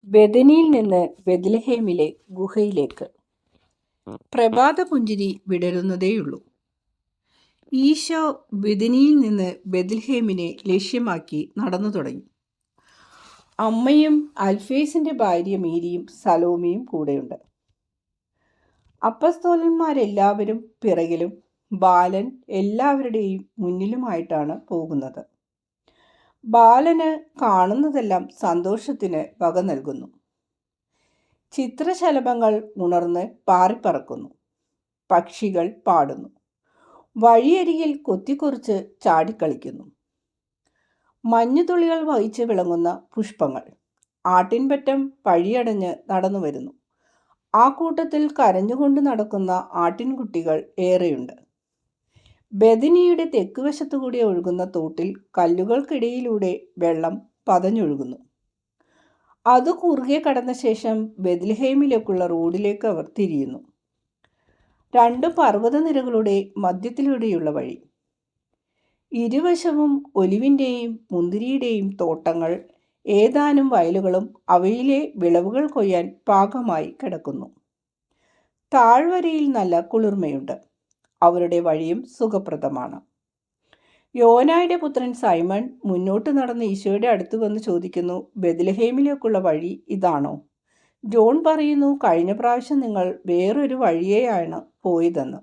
ബെഥനിയിൽ നിന്ന് ബെത്ലഹേമിലെ ഗുഹയിലേക്ക്. പ്രഭാതപുഞ്ചിരി വിടരുന്നതേയുള്ളൂ. ഈശോ ബെഥനിയിൽ നിന്ന് ബെത്ലഹേമിനെ ലക്ഷ്യമാക്കി നടന്നു തുടങ്ങി. അമ്മയും അൽഫേസിൻ്റെ ഭാര്യ മേരിയും സലോമിയും കൂടെയുണ്ട്. അപ്പസ്തോലന്മാരെല്ലാവരും പിറകിലും ബാലൻ എല്ലാവരുടെയും മുന്നിലുമായിട്ടാണ് പോകുന്നത്. ബാലന് കാണുന്നതെല്ലാം സന്തോഷത്തിന് വക നൽകുന്നു. ചിത്രശലഭങ്ങൾ ഉണർന്ന് പാറിപ്പറക്കുന്നു. പക്ഷികൾ പാടുന്നു. വഴിയരികിൽ കൊത്തിക്കുറിച്ച് ചാടിക്കളിക്കുന്നു. മഞ്ഞുതുള്ളികൾ വഹിച്ച് വിളങ്ങുന്ന പുഷ്പങ്ങൾ. ആട്ടിൻപറ്റം പഴിയടഞ്ഞ് നടന്നു വരുന്നു. ആ കൂട്ടത്തിൽ കരഞ്ഞുകൊണ്ട് നടക്കുന്ന ആട്ടിൻകുട്ടികൾ ഏറെയുണ്ട്. ബെഥനിയുടെ തെക്കുവശത്തുകൂടി ഒഴുകുന്ന തോട്ടിൽ കല്ലുകൾക്കിടയിലൂടെ വെള്ളം പതഞ്ഞൊഴുകുന്നു. അത് കുറുകെ കടന്ന ശേഷം ബെത്ലഹേമിലേക്കുള്ള റോഡിലേക്ക് അവർ തിരിയുന്നു. 2 പർവ്വതനിരകളുടെ മധ്യത്തിലൂടെയുള്ള വഴി. ഇരുവശവും ഒലിവിൻ്റെയും മുന്തിരിയുടെയും തോട്ടങ്ങൾ, ഏതാനും വയലുകളും അവയിലെ വിളവുകൾ കൊയ്യാൻ പാകമായി കിടക്കുന്നു. താഴ്വരയിൽ നല്ല കുളിർമയുണ്ട്. അവരുടെ വഴിയും സുഖപ്രദമാണ്. യോനായുടെ പുത്രൻ സൈമൺ മുന്നോട്ട് നടന്ന് ഈശോയുടെ അടുത്ത് വന്ന് ചോദിക്കുന്നു, ബെത്ലഹേമിലേക്കുള്ള വഴി ഇതാണോ? ജോൺ പറയുന്നു, കഴിഞ്ഞ പ്രാവശ്യം നിങ്ങൾ വേറൊരു വഴിയെയാണ് പോയതെന്ന്.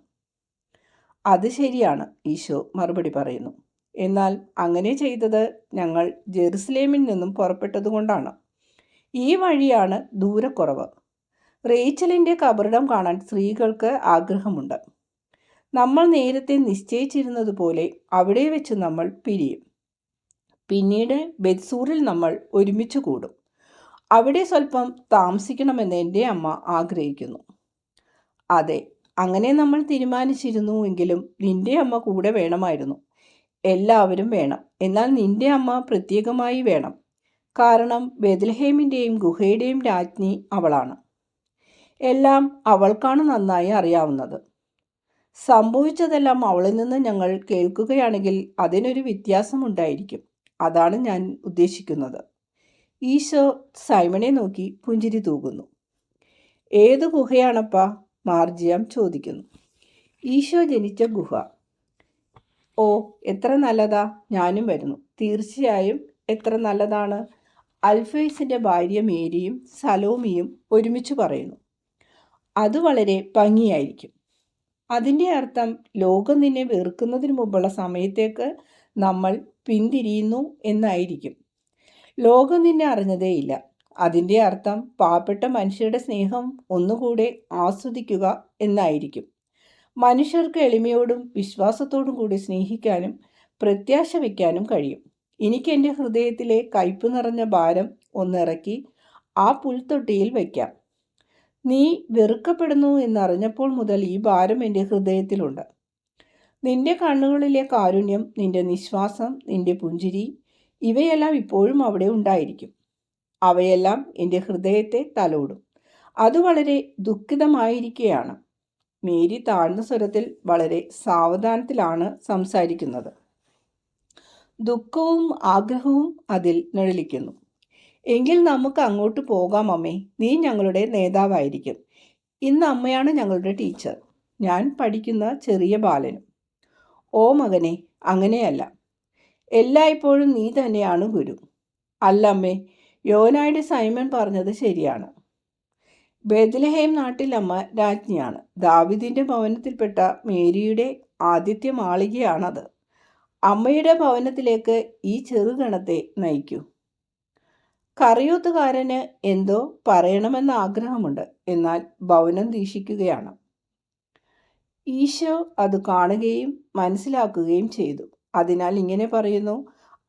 അത് ശരിയാണ്, ഈശോ മറുപടി പറയുന്നു. എന്നാൽ അങ്ങനെ ചെയ്തത് ഞങ്ങൾ ജെറുസലേമിൽ നിന്നും പുറപ്പെട്ടതുകൊണ്ടാണ്. ഈ വഴിയാണ് ദൂരക്കുറവ്. റേച്ചലിൻ്റെ കബറിടം കാണാൻ സ്ത്രീകൾക്ക് ആഗ്രഹമുണ്ട്. നമ്മൾ നേരത്തെ നിശ്ചയിച്ചിരുന്നതുപോലെ അവിടെ വെച്ച് നമ്മൾ പിരിയും. പിന്നീട് ബെത്സൂറിൽ നമ്മൾ ഒരുമിച്ച് കൂടും. അവിടെ സ്വല്പം താമസിക്കണമെന്ന് എൻ്റെ അമ്മ ആഗ്രഹിക്കുന്നു. അതെ, അങ്ങനെ നമ്മൾ തീരുമാനിച്ചിരുന്നു. എങ്കിലും നിൻ്റെ അമ്മ കൂടെ വേണമായിരുന്നു. എല്ലാവരും വേണം, എന്നാൽ നിൻ്റെ അമ്മ പ്രത്യേകമായി വേണം. കാരണം ബെത്ലഹേമിൻ്റെയും ഗുഹയുടെയും രാജ്ഞി അവളാണ്. എല്ലാം അവൾക്കാണ് നന്നായി അറിയാവുന്നത്. സംഭവിച്ചതെല്ലാം അവളിൽ നിന്ന് ഞങ്ങൾ കേൾക്കുകയാണെങ്കിൽ അതിനൊരു വ്യത്യാസമുണ്ടായിരിക്കും. അതാണ് ഞാൻ ഉദ്ദേശിക്കുന്നത്. ഈശോ സൈമണെ നോക്കി പുഞ്ചിരി തൂകുന്നു. ഏത് ഗുഹയാണപ്പാ? മാർജിയാം ചോദിക്കുന്നു. ഈശോ ജനിച്ച ഗുഹ. ഓ, എത്ര നല്ലതാ, ഞാനും വരുന്നു. തീർച്ചയായും, എത്ര നല്ലതാണ്, അൽഫേസിൻ്റെ ഭാര്യ മേരിയും സലോമിയും ഒരുമിച്ച് പറയുന്നു. അത് വളരെ ഭംഗിയായിരിക്കും. അതിൻ്റെ അർത്ഥം ലോകം നിന്നെ വെറുക്കുന്നതിന് മുമ്പുള്ള സമയത്തേക്ക് നമ്മൾ പിന്തിരിയുന്നു എന്നായിരിക്കും. ലോകം നിന്നെ അറിഞ്ഞതേയില്ല. അതിൻ്റെ അർത്ഥം പാവപ്പെട്ട മനുഷ്യരുടെ സ്നേഹം ഒന്നുകൂടെ ആസ്വദിക്കുക എന്നായിരിക്കും. മനുഷ്യർക്ക് എളിമയോടും വിശ്വാസത്തോടും കൂടി സ്നേഹിക്കാനും പ്രത്യാശ വയ്ക്കാനും കഴിയും. എനിക്ക് എൻ്റെ ഹൃദയത്തിലെ കയ്പ് നിറഞ്ഞ ഭാരം ഒന്നിറക്കി ആ പുൽത്തൊട്ടിയിൽ വയ്ക്കാം. നീ വെറുക്കപ്പെടുന്നു എന്നറിഞ്ഞപ്പോൾ മുതൽ ഈ ഭാരം എൻ്റെ ഹൃദയത്തിലുണ്ട്. നിന്റെ കണ്ണുകളിലെ കാരുണ്യം, നിന്റെ നിശ്വാസം, നിന്റെ പുഞ്ചിരി, ഇവയെല്ലാം ഇപ്പോഴും അവിടെ ഉണ്ടായിരിക്കും. അവയെല്ലാം എൻ്റെ ഹൃദയത്തെ തലോടും. അത് വളരെ ദുഃഖിതമായിരിക്കുകയാണ്. മേരി താഴ്ന്ന സ്വരത്തിൽ വളരെ സാവധാനത്തിലാണ് സംസാരിക്കുന്നത്. ദുഃഖവും ആഗ്രഹവും അതിൽ നിഴലിക്കുന്നു. എങ്കിൽ നമുക്ക് അങ്ങോട്ട് പോകാം അമ്മേ. നീ ഞങ്ങളുടെ നേതാവായിരിക്കും. ഇന്ന് അമ്മയാണ് ഞങ്ങളുടെ ടീച്ചർ, ഞാൻ പഠിക്കുന്ന ചെറിയ ബാലനും. ഓ മകനെ, അങ്ങനെയല്ല. എല്ലായ്പ്പോഴും നീ തന്നെയാണ് ഗുരു. അല്ല അമ്മേ, യോനായുടെ സൈമൺ പറഞ്ഞത് ശരിയാണ്. ബെത്ലഹേം നാട്ടിൽ അമ്മ രാജ്ഞിയാണ്. ദാവീദിൻ്റെ ഭവനത്തിൽപ്പെട്ട മേരിയുടെ ആദ്യത്തെ മാളികയാണത്. അമ്മയുടെ ഭവനത്തിലേക്ക് ഈ ചെറുഗണത്തെ നയിക്കൂ. കറിയൂത്തുകാരന് എന്തോ പറയണമെന്ന ആഗ്രഹമുണ്ട്, എന്നാൽ ഭവനം വീക്ഷിക്കുകയാണ്. ഈശോ അത് കാണുകയും മനസ്സിലാക്കുകയും ചെയ്തു. അതിനാൽ ഇങ്ങനെ പറയുന്നു,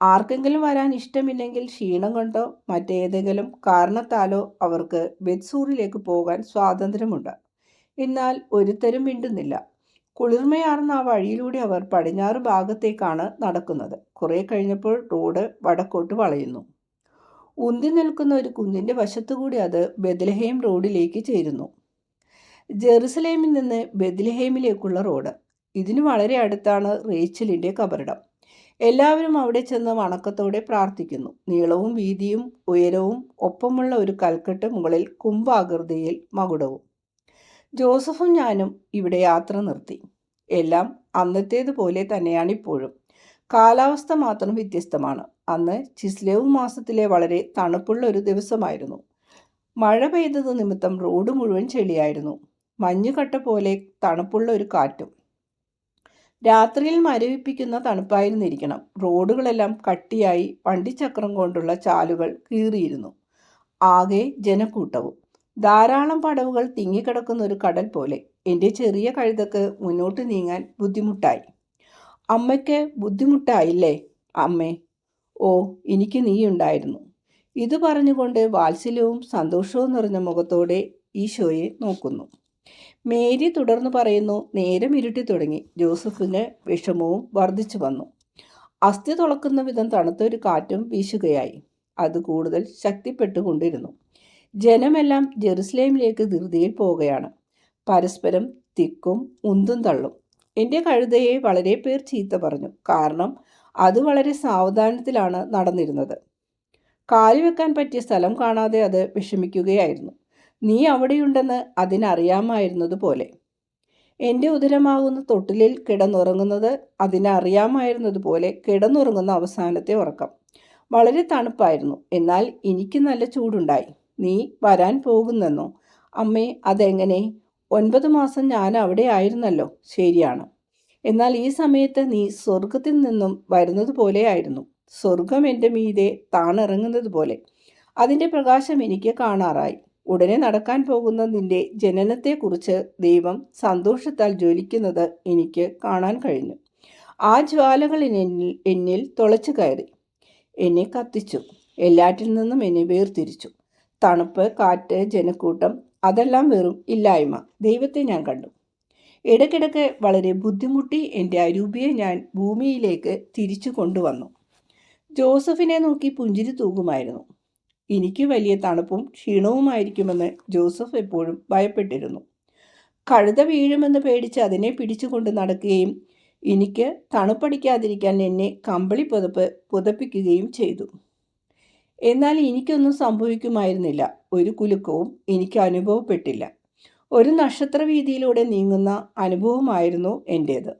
ആർക്കെങ്കിലും വരാൻ ഇഷ്ടമില്ലെങ്കിൽ ക്ഷീണം കൊണ്ടോ മറ്റേതെങ്കിലും കാരണത്താലോ അവർക്ക് ബെത്സൂറിലേക്ക് പോകാൻ സ്വാതന്ത്ര്യമുണ്ട്. എന്നാൽ ഒരുത്തരും മിണ്ടുന്നില്ല. കുളിർമയാർന്ന ആ വഴിയിലൂടെ അവർ പടിഞ്ഞാറ് ഭാഗത്തേക്കാണ് നടക്കുന്നത്. കുറെ കഴിഞ്ഞപ്പോൾ റോഡ് വടക്കോട്ട് വളയുന്നു. ഉന്തി നിൽക്കുന്ന ഒരു കുന്നിൻ്റെ വശത്തുകൂടി അത് ബെത്ലഹേം റോഡിലേക്ക് ചേരുന്നു. ജെറുസലേമിൽ നിന്ന് ബെത്ലഹേമിലേക്കുള്ള റോഡ്. ഇതിന് വളരെ അടുത്താണ് റേച്ചലിൻ്റെ കബറിടം. എല്ലാവരും അവിടെ ചെന്ന് വണക്കത്തോടെ പ്രാർത്ഥിക്കുന്നു. നീളവും വീതിയും ഉയരവും ഒപ്പമുള്ള ഒരു കൽക്കെട്ട്, മുകളിൽ കുംഭാകൃതിയിൽ മകുടവും. ജോസഫും ഞാനും ഇവിടെ യാത്ര നിർത്തി. എല്ലാം അന്നത്തേതുപോലെ തന്നെയാണിപ്പോഴും. കാലാവസ്ഥ മാത്രം വ്യത്യസ്തമാണ്. അന്ന് ചിസ്ലേവ് മാസത്തിലെ വളരെ തണുപ്പുള്ള ഒരു ദിവസമായിരുന്നു. മഴ പെയ്തത് നിമിത്തം റോഡ് മുഴുവൻ ചെളിയായിരുന്നു. മഞ്ഞുകട്ട പോലെ തണുപ്പുള്ള ഒരു കാറ്റും. രാത്രിയിൽ മരവിപ്പിക്കുന്ന തണുപ്പായിരുന്നിരിക്കണം. റോഡുകളെല്ലാം കട്ടിയായി വണ്ടിച്ചക്രം കൊണ്ടുള്ള ചാലുകൾ കീറിയിരുന്നു. ആകെ ജനക്കൂട്ടവും. ധാരാളം പടവുകൾ തിങ്ങിക്കിടക്കുന്ന ഒരു കടൽ പോലെ. എൻ്റെ ചെറിയ കഴുതക്ക് മുന്നോട്ട് നീങ്ങാൻ ബുദ്ധിമുട്ടായി. അമ്മയ്ക്ക് ബുദ്ധിമുട്ടായില്ലേ അമ്മേ? ഓ, എനിക്ക് നീയുണ്ടായിരുന്നു. ഇത് പറഞ്ഞുകൊണ്ട് വാത്സല്യവും സന്തോഷവും നിറഞ്ഞ മുഖത്തോടെ ഈശോയെ നോക്കുന്നു. മേരി തുടർന്ന് പറയുന്നു, നേരം ഇരുട്ടി തുടങ്ങി. ജോസഫിന് വിഷമവും വർദ്ധിച്ചു വന്നു. അസ്ഥി തുളക്കുന്ന വിധം തണുത്തൊരു കാറ്റും വീശുകയായി. അത് കൂടുതൽ ശക്തിപ്പെട്ടുകൊണ്ടിരുന്നു. ജനമെല്ലാം ജെറുസലേമിലേക്ക് ധൃതിയിൽ പോവുകയാണ്. പരസ്പരം തിക്കും ഉന്തും തള്ളും. എൻ്റെ കഴുതയെ വളരെ പേർ ചീത്ത പറഞ്ഞു. കാരണം അത് വളരെ സാവധാനത്തിലാണ് നടന്നിരുന്നത്. കാലുവെക്കാൻ പറ്റിയ സ്ഥലം കാണാതെ അത് വിഷമിക്കുകയായിരുന്നു. നീ അവിടെയുണ്ടെന്ന് അതിനറിയാമായിരുന്നതുപോലെ. എൻ്റെ ഉദരമാകുന്ന തൊട്ടിലിൽ കിടന്നുറങ്ങുന്നത് അതിനറിയാമായിരുന്നതുപോലെ കിടന്നുറങ്ങുന്ന അവസാനത്തെ ഉറക്കം. വളരെ തണുപ്പായിരുന്നു. എന്നാൽ എനിക്ക് നല്ല ചൂടുണ്ടായി. നീ വരാൻ പോകുന്നെന്നോ? അമ്മേ, അതെങ്ങനെ? 9 മാസം ഞാൻ അവിടെ ആയിരുന്നല്ലോ. ശരിയാണ്. എന്നാൽ ഈ സമയത്ത് നീ സ്വർഗത്തിൽ നിന്നും വരുന്നത് പോലെയായിരുന്നു. സ്വർഗം എൻ്റെ മീതെ താണിറങ്ങുന്നത് പോലെ. അതിൻ്റെ പ്രകാശം എനിക്ക് കാണാറായി. ഉടനെ നടക്കാൻ പോകുന്ന നിന്റെ ജനനത്തെക്കുറിച്ച് ദൈവം സന്തോഷത്താൽ ജ്വലിക്കുന്നത് എനിക്ക് കാണാൻ കഴിഞ്ഞു. ആ ജ്വാലകൾ എന്നിൽ തുളച്ചു കയറി, എന്നെ കത്തിച്ചു, എല്ലാറ്റിൽ നിന്നും എന്നെ വേർതിരിച്ചു. തണുപ്പ്, കാറ്റ്, ജനക്കൂട്ടം, അതെല്ലാം വെറും ഇല്ലായ്മ. ദൈവത്തെ ഞാൻ കണ്ടു. ഇടയ്ക്കിടയ്ക്ക് വളരെ ബുദ്ധിമുട്ടി എൻ്റെ അരൂപിയെ ഞാൻ ഭൂമിയിലേക്ക് തിരിച്ചു കൊണ്ടുവന്നു. ജോസഫിനെ നോക്കി പുഞ്ചിരി തൂകുമായിരുന്നു. എനിക്ക് വലിയ തണുപ്പും ക്ഷീണവുമായിരിക്കുമെന്ന് ജോസഫ് എപ്പോഴും ഭയപ്പെട്ടിരുന്നു. കഴുത വീഴുമെന്ന് പേടിച്ച് അതിനെ പിടിച്ചുകൊണ്ട് നടക്കുകയും എനിക്ക് തണുപ്പടിക്കാതിരിക്കാൻ എന്നെ കമ്പിളി പുതപ്പിക്കുകയും ചെയ്തു. എന്നാൽ എനിക്കൊന്നും സംഭവിക്കുമായിരുന്നില്ല. ഒരു കുലുക്കവും എനിക്ക് അനുഭവപ്പെട്ടില്ല. ഒരു നക്ഷത്രവീതിയിലൂടെ നീങ്ങുന്ന അനുഭവമായിരുന്നു എൻ്റേത്.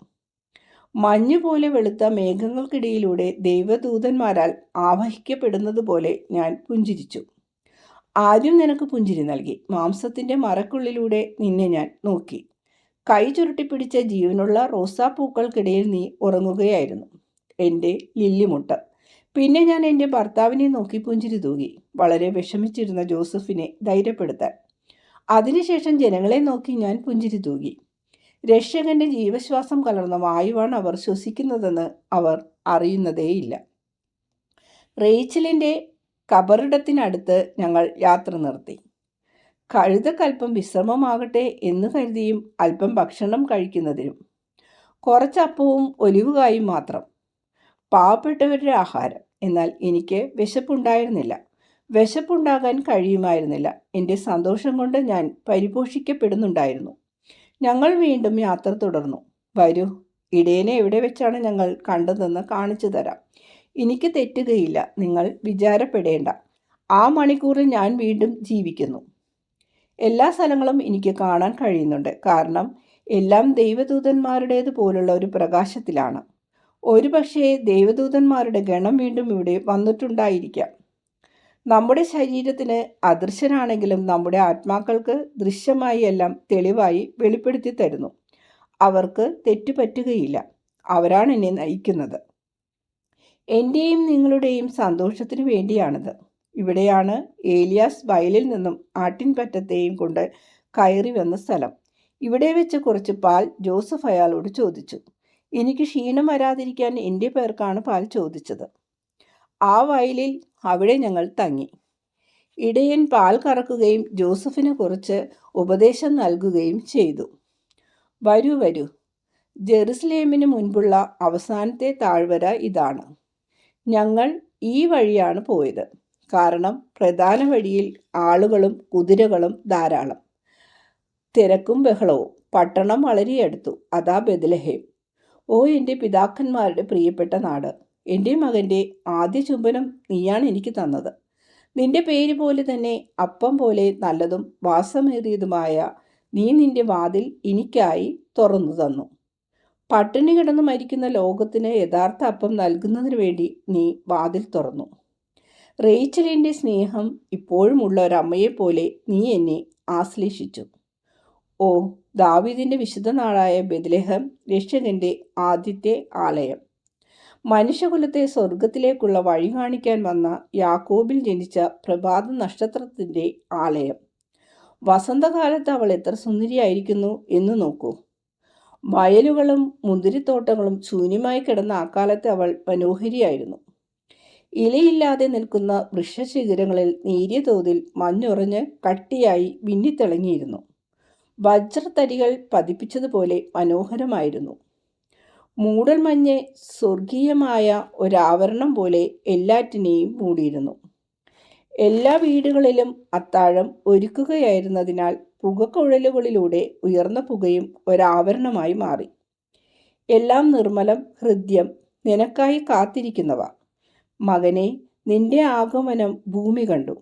മഞ്ഞുപോലെ വെളുത്ത മേഘങ്ങൾക്കിടയിലൂടെ ദൈവദൂതന്മാരാൽ ആവഹിക്കപ്പെടുന്നത് പോലെ ഞാൻ പുഞ്ചിരിച്ചു. ആദ്യം നിനക്ക് പുഞ്ചിരി നൽകി. മാംസത്തിൻ്റെ മറക്കുള്ളിലൂടെ നിന്നെ ഞാൻ നോക്കി. കൈ ചുരുട്ടിപ്പിടിച്ച ജീവനുള്ള റോസാപ്പൂക്കൾക്കിടയിൽ നീ ഉറങ്ങുകയായിരുന്നു, എൻ്റെ ലില്ലിമുട്ട. പിന്നെ ഞാൻ എൻ്റെ ഭർത്താവിനെ നോക്കി പുഞ്ചിരി തൂകി, വളരെ വിഷമിച്ചിരുന്ന ജോസഫിനെ ധൈര്യപ്പെടുത്താൻ. അതിനുശേഷം ജനങ്ങളെ നോക്കി ഞാൻ പുഞ്ചിരി തൂകി. രക്ഷകന്റെ ജീവശ്വാസം കലർന്ന വായുവാണ് അവർ ശ്വസിക്കുന്നതെന്ന് അവർ അറിയുന്നതേയില്ല. റേച്ചലിൻ്റെ കബറിടത്തിനടുത്ത് ഞങ്ങൾ യാത്ര നിർത്തി. കഴുതക്കൽപ്പം വിശ്രമമാകട്ടെ എന്ന് കരുതിയും അല്പം ഭക്ഷണം കഴിക്കുന്നതിനും. കുറച്ചപ്പവും ഒലിവുകായും മാത്രം. പാവപ്പെട്ടവരുടെ ആഹാരം. എന്നാൽ എനിക്ക് വിശപ്പുണ്ടായിരുന്നില്ല. വിശപ്പുണ്ടാകാൻ കഴിയുമായിരുന്നില്ല. എൻ്റെ സന്തോഷം കൊണ്ട് ഞാൻ പരിപോഷിക്കപ്പെടുന്നുണ്ടായിരുന്നു. ഞങ്ങൾ വീണ്ടും യാത്ര തുടർന്നു. വരൂ, ഇടയനെ എവിടെ വെച്ചാണ് ഞങ്ങൾ കണ്ടതെന്ന് കാണിച്ചു തരാം. എനിക്ക് തെറ്റുകയില്ല, നിങ്ങൾ വിചാരപ്പെടേണ്ട. ആ മണിക്കൂറിൽ ഞാൻ വീണ്ടും ജീവിക്കുന്നു. എല്ലാ സ്ഥലങ്ങളും എനിക്ക് കാണാൻ കഴിയുന്നുണ്ട്. കാരണം എല്ലാം ദൈവദൂതന്മാരുടേതുപോലുള്ള ഒരു പ്രകാശത്തിലാണ്. ഒരുപക്ഷേ ദൈവദൂതന്മാരുടെ ഗണം വീണ്ടും ഇവിടെ വന്നിട്ടുണ്ടായിരിക്കാം. നമ്മുടെ ശരീരത്തിന് അദൃശ്യനാണെങ്കിലും നമ്മുടെ ആത്മാക്കൾക്ക് ദൃശ്യമായി എല്ലാം തെളിവായി വെളിപ്പെടുത്തി തരുന്നു. അവർക്ക് തെറ്റുപറ്റുകയില്ല. അവരാണ് എന്നെ നയിക്കുന്നത്. എൻ്റെയും നിങ്ങളുടെയും സന്തോഷത്തിനു വേണ്ടിയാണിത്. ഇവിടെയാണ് ഏലിയാസ് വയലിൽ നിന്നും ആട്ടിൻപറ്റത്തെയും കൊണ്ട് കയറി വന്ന സ്ഥലം. ഇവിടെ വെച്ച് കുറച്ച് പാൽ ജോസഫ് അയാളോട് ചോദിച്ചു. എനിക്ക് ക്ഷീണം വരാതിരിക്കാൻ എൻ്റെ പേർക്കാണ് പാൽ ചോദിച്ചത്. ആ വയലിൽ അവിടെ ഞങ്ങൾ തങ്ങി. ഇടയൻ പാൽ കറക്കുകയും ജോസഫിന് കുറച്ച് ഉപദേശം നൽകുകയും ചെയ്തു. വരൂ വരൂ, ജെറുസലേമിന് മുൻപുള്ള അവസാനത്തെ താഴ്വര ഇതാണ്. ഞങ്ങൾ ഈ വഴിയാണ് പോയത്. കാരണം പ്രധാന വഴിയിൽ ആളുകളും കുതിരകളും ധാരാളം. തിരക്കും ബഹളവും. പട്ടണം വളരെ അടുത്തു. അതാ ബെത്ലഹേം. ഓ, എൻ്റെ പിതാക്കന്മാരുടെ പ്രിയപ്പെട്ട നാട്! എൻ്റെ മകൻ്റെ ആദ്യ ചുംബനം നീയാണ് എനിക്ക് തന്നത്. നിന്റെ പേര് പോലെ തന്നെ അപ്പം പോലെ നല്ലതും വാസമേറിയതുമായ നീ നിന്റെ വാതിൽ എനിക്കായി തുറന്നു തന്നു. പട്ടിണി കിടന്ന് മരിക്കുന്ന ലോകത്തിന് യഥാർത്ഥ അപ്പം നൽകുന്നതിന് വേണ്ടി നീ വാതിൽ തുറന്നു. റേച്ചലിൻ്റെ സ്നേഹം ഇപ്പോഴുമുള്ള ഒരമ്മയെപ്പോലെ നീ എന്നെ ആശ്ലേഷിച്ചു. ഓ, ദാവീദിൻ്റെ വിശുദ്ധ നാടായ ബെത്ലഹേം, രക്ഷകൻ്റെ ആദ്യത്തെ ആലയം, മനുഷ്യകുലത്തെ സ്വർഗത്തിലേക്കുള്ള വഴി കാണിക്കാൻ വന്ന യാക്കോബിൽ ജനിച്ച പ്രഭാത നക്ഷത്രത്തിൻ്റെ ആലയം. വസന്തകാലത്ത് അവൾ എത്ര സുന്ദരിയായിരിക്കുന്നു എന്ന് നോക്കൂ. വയലുകളും മുന്തിരിത്തോട്ടങ്ങളും ശൂന്യമായി കിടന്ന അക്കാലത്ത് അവൾ മനോഹരിയായിരുന്നു. ഇലയില്ലാതെ നിൽക്കുന്ന വൃക്ഷശിഖരങ്ങളിൽ നേരിയ തോതിൽ മഞ്ഞുറഞ്ഞ് കട്ടിയായി മിന്നിത്തിളങ്ങിയിരുന്നു. വജ്രത്തരികൾ പതിപ്പിച്ചതുപോലെ മനോഹരമായിരുന്നു. മൂടൽമഞ്ഞ് സ്വർഗീയമായ ഒരാവരണം പോലെ എല്ലാറ്റിനെയും മൂടിയിരുന്നു. എല്ലാ വീടുകളിലും അത്താഴം ഒരുക്കുകയായിരുന്നതിനാൽ പുകക്കുഴലുകളിലൂടെ ഉയർന്ന പുകയും ഒരാവരണമായി മാറി. എല്ലാം നിർമ്മലം, ഹൃദ്യം, നിനക്കായി കാത്തിരിക്കുന്നവ. മകനെ, നിന്റെ ആഗമനം ഭൂമി കണ്ടു.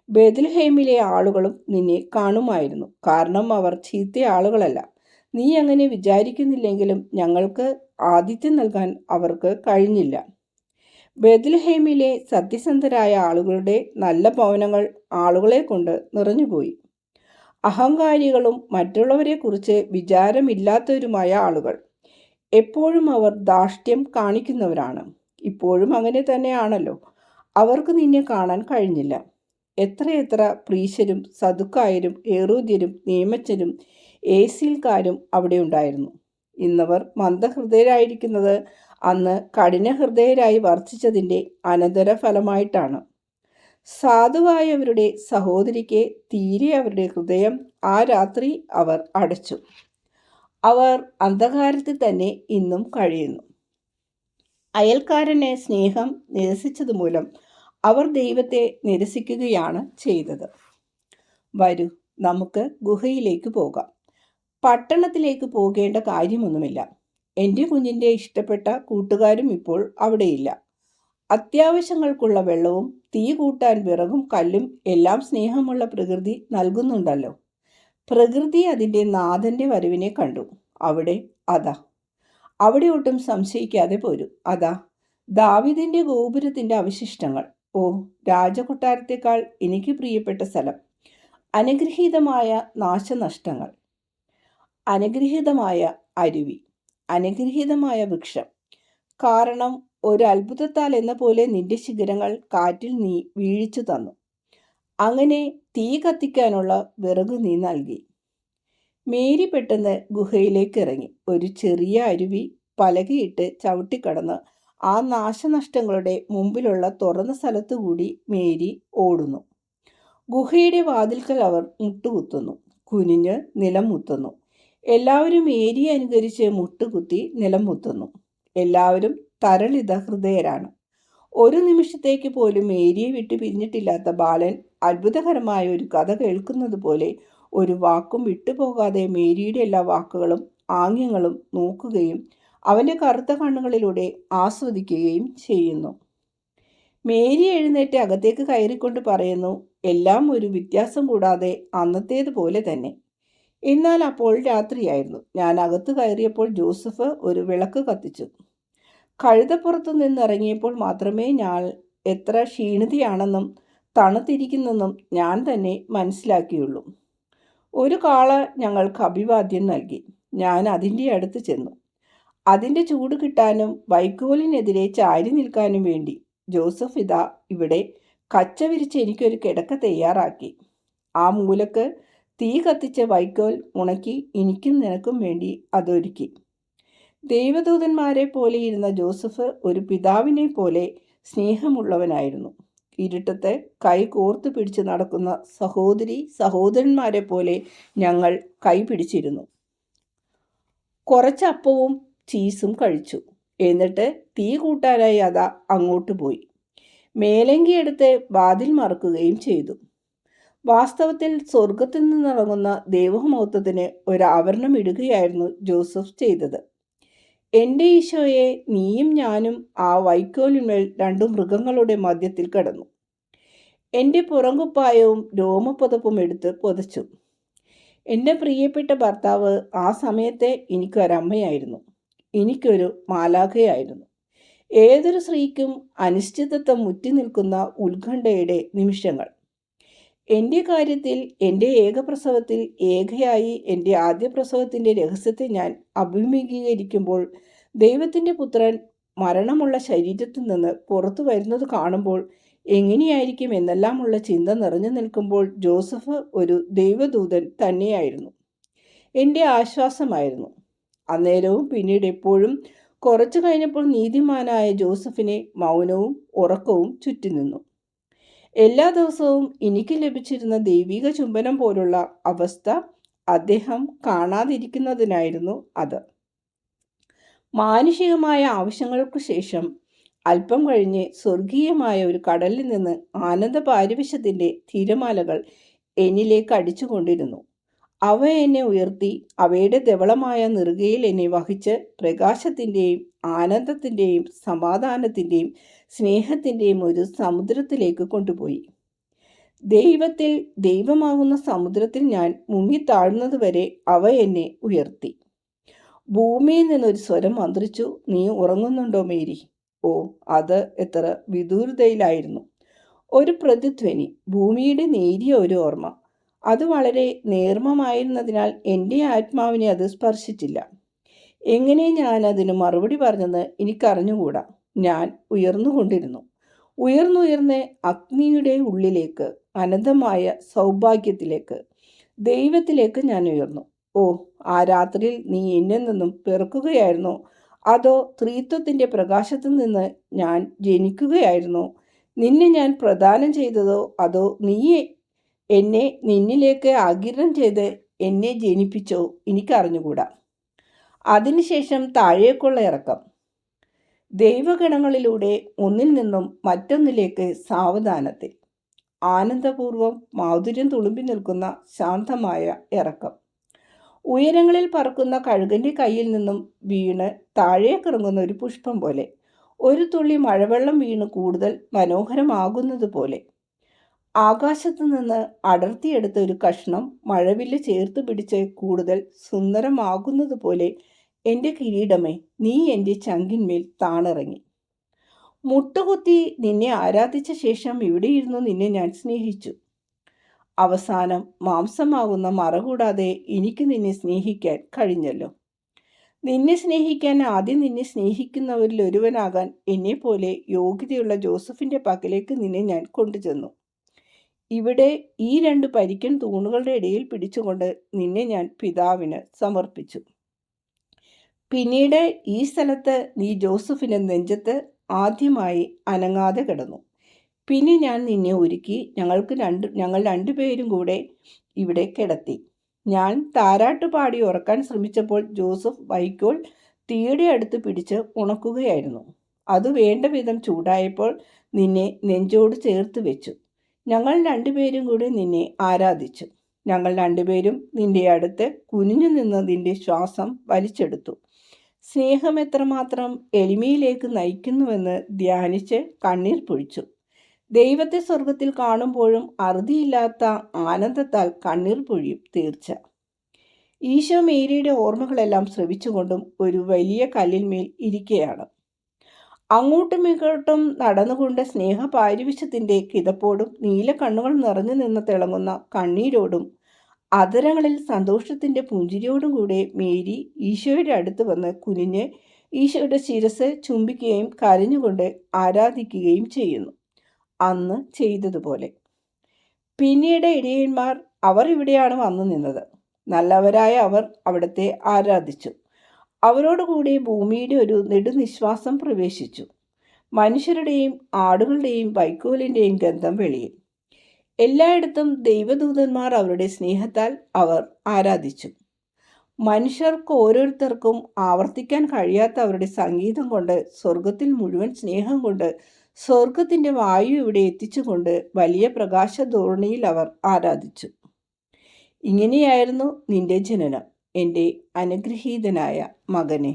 ബെത്ലഹേമിലെ ആളുകളും നിന്നെ കാണുമായിരുന്നു, കാരണം അവർ ചീത്ത ആളുകളല്ല. നീ അങ്ങനെ വിചാരിക്കുന്നില്ലെങ്കിലും ഞങ്ങൾക്ക് ആതിഥ്യം നൽകാൻ അവർക്ക് കഴിഞ്ഞില്ല. ബെത്ലഹേമിലെ സത്യസന്ധരായ ആളുകളുടെ നല്ല ഭവനങ്ങൾ ആളുകളെ കൊണ്ട് നിറഞ്ഞുപോയി. അഹങ്കാരികളും മറ്റുള്ളവരെക്കുറിച്ച് വിചാരമില്ലാത്തവരുമായ ആളുകൾ. എപ്പോഴും അവർ ധാർഷ്ട്യം കാണിക്കുന്നവരാണ്. ഇപ്പോഴും അങ്ങനെ തന്നെയാണല്ലോ. അവർക്ക് നിന്നെ കാണാൻ കഴിഞ്ഞില്ല. എത്രയെത്ര പ്രീശരും സദുക്കായരും ഏറൂദ്യരും നിയമജ്ഞരും ഏസീൽക്കാരും അവിടെ ഉണ്ടായിരുന്നു. ഇന്നവർ മന്ദഹൃദയരായിരിക്കുന്നത് അന്ന് കഠിനഹൃദയരായി വർദ്ധിച്ചതിൻ്റെ അനന്തരഫലമായിട്ടാണ്. സാധുവായവരുടെ സഹോദരിക്ക് തീരെ അവരുടെ ഹൃദയം ആ രാത്രി അവർ അടച്ചു. അവർ അന്ധകാരത്തിൽ തന്നെ ഇന്നും കഴിയുന്നു. അയൽക്കാരനെ സ്നേഹം നിരസിച്ചതുമൂലം അവർ ദൈവത്തെ നിരസിക്കുകയാണ് ചെയ്തത്. വരൂ, നമുക്ക് ഗുഹയിലേക്ക് പോകാം. പട്ടണത്തിലേക്ക് പോകേണ്ട കാര്യമൊന്നുമില്ല. എൻ്റെ കുഞ്ഞിൻ്റെ ഇഷ്ടപ്പെട്ട കൂട്ടുകാരും ഇപ്പോൾ അവിടെയില്ല. അത്യാവശ്യങ്ങൾക്കുള്ള വെള്ളവും തീ കൂട്ടാൻ വിറകും കല്ലും എല്ലാം സ്നേഹമുള്ള പ്രകൃതി നൽകുന്നുണ്ടല്ലോ. പ്രകൃതി അതിൻ്റെ നാഥൻ്റെ വരവിനെ കണ്ടു. അവിടെ ഒട്ടും സംശയിക്കാതെ പോരും. ദാവീദിൻ്റെ ഗോപുരത്തിൻ്റെ അവശിഷ്ടങ്ങൾ. ഓ, രാജകൊട്ടാരത്തേക്കാൾ എനിക്ക് പ്രിയപ്പെട്ട സ്ഥലം. അനുഗ്രഹീതമായ നാശനഷ്ടങ്ങൾ, അനുഗ്രഹീതമായ അരുവി, അനുഗ്രഹീതമായ വൃക്ഷം. കാരണം ഒരു അത്ഭുതത്താൽ എന്ന പോലെ നിന്റെ ശിഖരങ്ങൾ കാറ്റിൽ നീ വീഴിച്ചു തന്നു. അങ്ങനെ തീ കത്തിക്കാനുള്ള വിറക് നീ നൽകി. മേരി പെട്ടെന്ന് ഗുഹയിലേക്ക് ഇറങ്ങി. ഒരു ചെറിയ അരുവി പലകയിട്ട് ചവിട്ടിക്കടന്ന് ആ നാശനഷ്ടങ്ങളുടെ മുമ്പിലുള്ള തുറന്ന സ്ഥലത്തുകൂടി മേരി ഓടുന്നു. ഗുഹയുടെ വാതിൽക്കൽ അവർ മുട്ടുകുത്തുന്നു, കുനിഞ്ഞ് നിലം മുത്തുന്നു. എല്ലാവരും മേരിയെ അനുകരിച്ച് മുട്ടുകുത്തി നിലം മുത്തുന്നു. എല്ലാവരും തരളിത ഹൃദയരാണ്. ഒരു നിമിഷത്തേക്ക് പോലും മേരിയെ വിട്ടു പിരിഞ്ഞിട്ടില്ലാത്ത ബാലൻ അത്ഭുതകരമായ ഒരു കഥ കേൾക്കുന്നത് പോലെ ഒരു വാക്കും വിട്ടുപോകാതെ മേരിയുടെ എല്ലാ വാക്കുകളും ആംഗ്യങ്ങളും നോക്കുകയും അവൻ്റെ കറുത്ത കണ്ണുകളിലൂടെ ആസ്വദിക്കുകയും ചെയ്യുന്നു. മേരി എഴുന്നേറ്റ് അകത്തേക്ക് കയറിക്കൊണ്ട് പറയുന്നു, എല്ലാം ഒരു വ്യത്യാസം കൂടാതെ അന്നത്തേതുപോലെ തന്നെ. എന്നാൽ അപ്പോൾ രാത്രിയായിരുന്നു. ഞാൻ അകത്ത് കയറിയപ്പോൾ ജോസഫ് ഒരു വിളക്ക് കത്തിച്ചു. കഴുതപ്പുറത്തു നിന്നിറങ്ങിയപ്പോൾ മാത്രമേ ഞാൻ എത്ര ക്ഷീണിതയാണെന്നും തണുത്തിരിക്കുന്നെന്നും ഞാൻ തന്നെ മനസ്സിലാക്കിയുള്ളൂ. ഒരു കാള ഞങ്ങൾക്ക് അഭിവാദ്യം നൽകി. ഞാൻ അതിൻ്റെ അടുത്ത് ചെന്നു. അതിൻ്റെ ചൂട് കിട്ടാനും വൈക്കോലിനെതിരെ ചാരി നിൽക്കാനും വേണ്ടി ജോസഫ് ഇവിടെ കച്ച വിരിച്ച് എനിക്കൊരു കിടക്ക തയ്യാറാക്കി. ആ മൂലക്ക് തീ കത്തിച്ച വൈക്കോൽ ഉണക്കി എനിക്കും നിനക്കും വേണ്ടി അതൊരുക്കി. ദൈവദൂതന്മാരെ പോലെ ഇരുന്ന ജോസഫ് ഒരു പിതാവിനെ പോലെ സ്നേഹമുള്ളവനായിരുന്നു. ഇരുട്ടത്ത് കൈ കോർത്തു പിടിച്ച് നടക്കുന്ന സഹോദരന്മാരെ പോലെ ഞങ്ങൾ കൈ പിടിച്ചിരുന്നു. കുറച്ച് അപ്പവും ചീസും കഴിച്ചു. എന്നിട്ട് തീ കൂട്ടാനായി അങ്ങോട്ട് പോയി. മേലങ്കിയെടുത്ത് വാതിൽ മറക്കുകയും ചെയ്തു. വാസ്തവത്തിൽ സ്വർഗത്തിൽ നിന്നിറങ്ങുന്ന ദൈവമഹത്വത്തിന് ഒരാവരണം ഇടുകയായിരുന്നു ജോസഫ് ചെയ്തത്. എൻ്റെ ഈശോയെ, നീയും ഞാനും ആ വൈക്കോലിന്മേൽ രണ്ടു മൃഗങ്ങളുടെ മധ്യത്തിൽ കിടന്നു. എൻ്റെ പുറങ്കുപ്പായവും രോമപ്പുതപ്പും എടുത്ത് പുതച്ചു. എൻ്റെ പ്രിയപ്പെട്ട ഭർത്താവ് ആ സമയത്തെ എനിക്കൊരമ്മയായിരുന്നു, എനിക്കൊരു മാലാഖയായിരുന്നു. ഏതൊരു സ്ത്രീക്കും അനിശ്ചിതത്വം മുറ്റി നിൽക്കുന്ന ഉത്കണ്ഠയുടെ നിമിഷങ്ങൾ. എൻ്റെ കാര്യത്തിൽ, എൻ്റെ ഏകപ്രസവത്തിൽ, ഏകയായി എൻ്റെ ആദ്യ പ്രസവത്തിൻ്റെ രഹസ്യത്തെ ഞാൻ അഭിമുഖീകരിക്കുമ്പോൾ, ദൈവത്തിൻ്റെ പുത്രൻ മരണമുള്ള ശരീരത്തിൽ നിന്ന് പുറത്തു വരുന്നത് കാണുമ്പോൾ എങ്ങനെയായിരിക്കും എന്നെല്ലാമുള്ള ചിന്ത നിറഞ്ഞു നിൽക്കുമ്പോൾ, ജോസഫ് ഒരു ദൈവദൂതൻ തന്നെയായിരുന്നു. എൻ്റെ ആശ്വാസമായിരുന്നു. അന്നേരവും പിന്നീട് എപ്പോഴും. കുറച്ചു കഴിഞ്ഞപ്പോൾ നീതിമാനായ ജോസഫിനെ മൗനവും ഉറക്കവും ചുറ്റി നിന്നു. എല്ലാ ദിവസവും എനിക്ക് ലഭിച്ചിരുന്ന ദൈവിക ചുംബനം പോലുള്ള അവസ്ഥ അദ്ദേഹം കാണാതിരിക്കുന്നതിനായിരുന്നു അത്. മാനുഷികമായ ആവശ്യങ്ങൾക്ക് ശേഷം അല്പം കഴിഞ്ഞ് സ്വർഗീയമായ ഒരു കടലിൽ നിന്ന് ആനന്ദ പാരിവശ്യത്തിൻ്റെ തിരമാലകൾ എന്നിലേക്ക് അടിച്ചുകൊണ്ടിരുന്നു. അവ എന്നെ ഉയർത്തി അവയുടെ ധവളമായ നെറുകയിൽ എന്നെ വഹിച്ച് പ്രകാശത്തിൻ്റെയും ആനന്ദത്തിൻ്റെയും സമാധാനത്തിൻ്റെയും സ്നേഹത്തിൻ്റെയും ഒരു സമുദ്രത്തിലേക്ക് കൊണ്ടുപോയി. ദൈവത്തിൽ, ദൈവമാകുന്ന സമുദ്രത്തിൽ ഞാൻ മുങ്ങിത്താഴുന്നതുവരെ അവ എന്നെ ഉയർത്തി. ഭൂമിയിൽ നിന്നൊരു സ്വരം മന്ത്രിച്ചു, നീ ഉറങ്ങുന്നുണ്ടോ മേരി? ഓ, അത് എത്ര വിദൂരതയിലായിരുന്നു! ഒരു പ്രതിധ്വനി, ഭൂമിയുടെ നേരിയ ഒരു ഓർമ്മ. അത് വളരെ നേർമമായിരുന്നതിനാൽ എൻ്റെ ആത്മാവിനെ അത് സ്പർശിച്ചില്ല. എങ്ങനെ ഞാൻ അതിന് മറുപടി പറഞ്ഞെന്ന് എനിക്കറിഞ്ഞുകൂടാ. ഞാൻ ഉയർന്നുകൊണ്ടിരുന്നു. ഉയർന്നുയർന്ന് അഗ്നിയുടെ ഉള്ളിലേക്ക്, അനന്തമായ സൗഭാഗ്യത്തിലേക്ക്, ദൈവത്തിലേക്ക് ഞാൻ ഉയർന്നു. ഓ, ആ രാത്രിയിൽ നീ എന്നിൽ നിന്നും പിറക്കുകയായിരുന്നോ? അതോ ത്രിത്വത്തിൻ്റെ പ്രകാശത്തിൽ നിന്ന് ഞാൻ ജനിക്കുകയായിരുന്നോ? നിന്നെ ഞാൻ പ്രദാനം ചെയ്തതോ അതോ നീ എന്നെ നിന്നിലേക്ക് ആഗിരണം ചെയ്ത് എന്നെ ജനിപ്പിച്ചോ? എനിക്കറിഞ്ഞുകൂടാ. അതിനുശേഷം താഴേക്കുള്ള ഇറക്കം. ദൈവഗണങ്ങളിലൂടെ ഒന്നിൽ നിന്നും മറ്റൊന്നിലേക്ക് സാവധാനത്തിൽ, ആനന്ദപൂർവ്വം മാധുര്യം തുളുമ്പി നിൽക്കുന്ന ശാന്തമായ ഇറക്കം. ഉയരങ്ങളിൽ പറക്കുന്ന കഴുകൻ്റെ കയ്യിൽ നിന്നും വീണ് താഴേക്കിറങ്ങുന്ന ഒരു പുഷ്പം പോലെ, ഒരു തുള്ളി മഴവെള്ളം വീണ് കൂടുതൽ മനോഹരമാകുന്നത് പോലെ. ആകാശത്തു നിന്ന് അടർത്തിയെടുത്ത ഒരു കഷ്ണം മഴവില്ല് ചേർത്ത് പിടിച്ച് കൂടുതൽ സുന്ദരമാകുന്നത് പോലെ എൻ്റെ കിരീടമേ, നീ എൻ്റെ ചങ്കിന്മേൽ താണിറങ്ങി. മുട്ടുകുത്തി നിന്നെ ആരാധിച്ച ശേഷം ഇവിടെയിരുന്നു നിന്നെ ഞാൻ സ്നേഹിച്ചു. അവസാനം മാംസമാകുന്ന മറ കൂടാതെ എനിക്ക് നിന്നെ സ്നേഹിക്കാൻ കഴിഞ്ഞല്ലോ. നിന്നെ സ്നേഹിക്കാൻ ആദ്യം നിന്നെ സ്നേഹിക്കുന്നവരിൽ ഒരുവനാകാൻ എന്നെപ്പോലെ യോഗ്യതയുള്ള ജോസഫിൻ്റെ പക്കലേക്ക് നിന്നെ ഞാൻ കൊണ്ടുചെന്നു. ഇവിടെ ഈ രണ്ട് പരിക്കൻ തൂണുകളുടെ ഇടയിൽ പിടിച്ചുകൊണ്ട് നിന്നെ ഞാൻ പിതാവിന് സമർപ്പിച്ചു. പിന്നീട് ഈ സ്ഥലത്ത് നീ ജോസഫിൻ്റെ നെഞ്ചത്ത് ആദ്യമായി അനങ്ങാതെ കിടന്നു. പിന്നെ ഞാൻ നിന്നെ ഒരുക്കി ഞങ്ങൾ രണ്ടുപേരും കൂടെ ഇവിടെ കിടത്തി. ഞാൻ താരാട്ട് പാടി ഉറക്കാൻ ശ്രമിച്ചപ്പോൾ ജോസഫ് വൈക്കോൽ തീയുടെ അടുത്ത് പിടിച്ച് ഉണക്കുകയായിരുന്നു. അത് വേണ്ട വിധം ചൂടായപ്പോൾ നിന്നെ നെഞ്ചോട് ചേർത്ത് വെച്ചു. ഞങ്ങൾ രണ്ടുപേരും കൂടി നിന്നെ ആരാധിച്ചു. ഞങ്ങൾ രണ്ടുപേരും നിന്റെ അടുത്ത് കുനിഞ്ഞു നിന്ന് നിന്റെ ശ്വാസം വലിച്ചെടുത്തു. സ്നേഹം എത്രമാത്രം എളിമയിലേക്ക് നയിക്കുന്നുവെന്ന് ധ്യാനിച്ച് കണ്ണീർ പൊഴിച്ചു. ദൈവത്തെ സ്വർഗത്തിൽ കാണുമ്പോഴും അറുതിയില്ലാത്ത ആനന്ദത്താൽ കണ്ണീർ പൊഴിയും തീർച്ച. ഈശോ മേരിയുടെ ഓർമ്മകളെല്ലാം ശ്രവിച്ചുകൊണ്ടും ഒരു വലിയ കല്ലിന്മേൽ ഇരിക്കുകയാണ്. അങ്ങോട്ടും ഇങ്ങോട്ടും നടന്നുകൊണ്ട് സ്നേഹപാരിവശ്യത്തിൻ്റെ കിതപ്പോടും നീല കണ്ണുകൾ നിറഞ്ഞു നിന്ന് തിളങ്ങുന്ന കണ്ണീരോടും അതരങ്ങളിൽ സന്തോഷത്തിൻ്റെ പുഞ്ചിരിയോടും കൂടെ മേരി ഈശോയുടെ അടുത്ത് വന്ന് കുനിഞ്ഞ് ഈശോയുടെ ശിരസ് ചുംബിക്കുകയും കരഞ്ഞുകൊണ്ട് ആരാധിക്കുകയും ചെയ്യുന്നു, അന്ന് ചെയ്തതുപോലെ. പിന്നീട് ഇടയന്മാർ അവർ ഇവിടെയാണ് വന്നു നിന്നത്. നല്ലവരായ അവർ അവിടത്തെ ആരാധിച്ചു. അവരോടുകൂടി ഭൂമിയുടെ ഒരു നെടുനിശ്വാസം പ്രവേശിച്ചു. മനുഷ്യരുടെയും ആടുകളുടെയും വൈക്കോലിൻ്റെയും ഗന്ധം വെളിയിൽ. എല്ലായിടത്തും ദൈവദൂതന്മാർ അവരുടെ സ്നേഹത്താൽ അവർ ആരാധിച്ചു. മനുഷ്യർക്ക് ഓരോരുത്തർക്കും ആവർത്തിക്കാൻ കഴിയാത്ത അവരുടെ സംഗീതം കൊണ്ട്, സ്വർഗത്തിൽ മുഴുവൻ സ്നേഹം കൊണ്ട്, സ്വർഗത്തിൻ്റെ വായു ഇവിടെ എത്തിച്ചുകൊണ്ട് വലിയ പ്രകാശധോരണിയിൽ അവർ ആരാധിച്ചു. ഇങ്ങനെയായിരുന്നു നിന്റെ ജനനം, എൻ്റെ അനുഗ്രഹീതനായ മകനെ.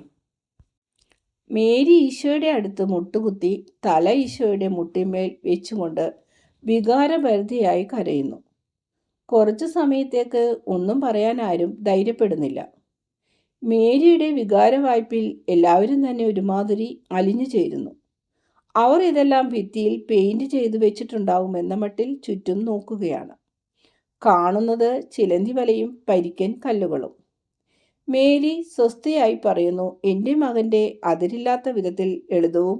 മേരി ഈശോയുടെ അടുത്ത് മുട്ടുകുത്തി തല ഈശോയുടെ മുട്ടിന്മേൽ വെച്ചുകൊണ്ട് വികാരഭരിതയായി കരയുന്നു. കുറച്ചു സമയത്തേക്ക് ഒന്നും പറയാൻ ആരും ധൈര്യപ്പെടുന്നില്ല. മേരിയുടെ വികാരവായ്പിൽ എല്ലാവരും തന്നെ ഒരുമാതിരി അലിഞ്ഞു ചേരുന്നു. അവർ ഇതെല്ലാം ഭിത്തിയിൽ പെയിന്റ് ചെയ്തു വെച്ചിട്ടുണ്ടാവുമെന്ന മട്ടിൽ ചുറ്റും നോക്കുകയാണ്. കാണുന്നത് ചിലന്തി വലയും പരിക്കൻ കല്ലുകളും. മേരി സ്വസ്ഥയായി പറയുന്നു, എൻ്റെ മകൻ്റെ അതിരില്ലാത്ത വിധത്തിൽ ലളിതവും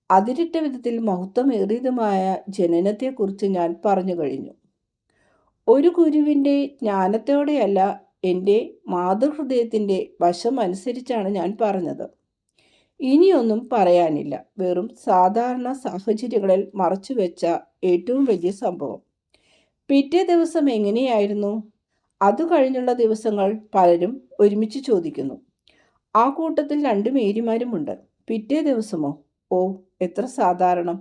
അതിരിട്ട വിധത്തിൽ മഹത്വമേറിയതുമായ ജനനത്തെക്കുറിച്ച് ഞാൻ പറഞ്ഞു കഴിഞ്ഞു. ഒരു ഗുരുവിൻ്റെ ജ്ഞാനത്തോടെയല്ല, എൻ്റെ മാതൃഹൃദയത്തിൻ്റെ വശം അനുസരിച്ചാണ് ഞാൻ പറഞ്ഞത്. ഇനിയൊന്നും പറയാനില്ല. വെറും സാധാരണ സാഹചര്യങ്ങളിൽ മറച്ചുവെച്ച ഏറ്റവും വലിയ സംഭവം. പിറ്റേ ദിവസം എങ്ങനെയായിരുന്നു? അത് കഴിഞ്ഞുള്ള ദിവസങ്ങൾ പലരും ഒരുമിച്ച് ചോദിക്കുന്നു. ആ കൂട്ടത്തിൽ 2 മേരിമാരുമുണ്ട്. പിറ്റേ ദിവസമോ? ഓ, എത്ര സാധാരണം.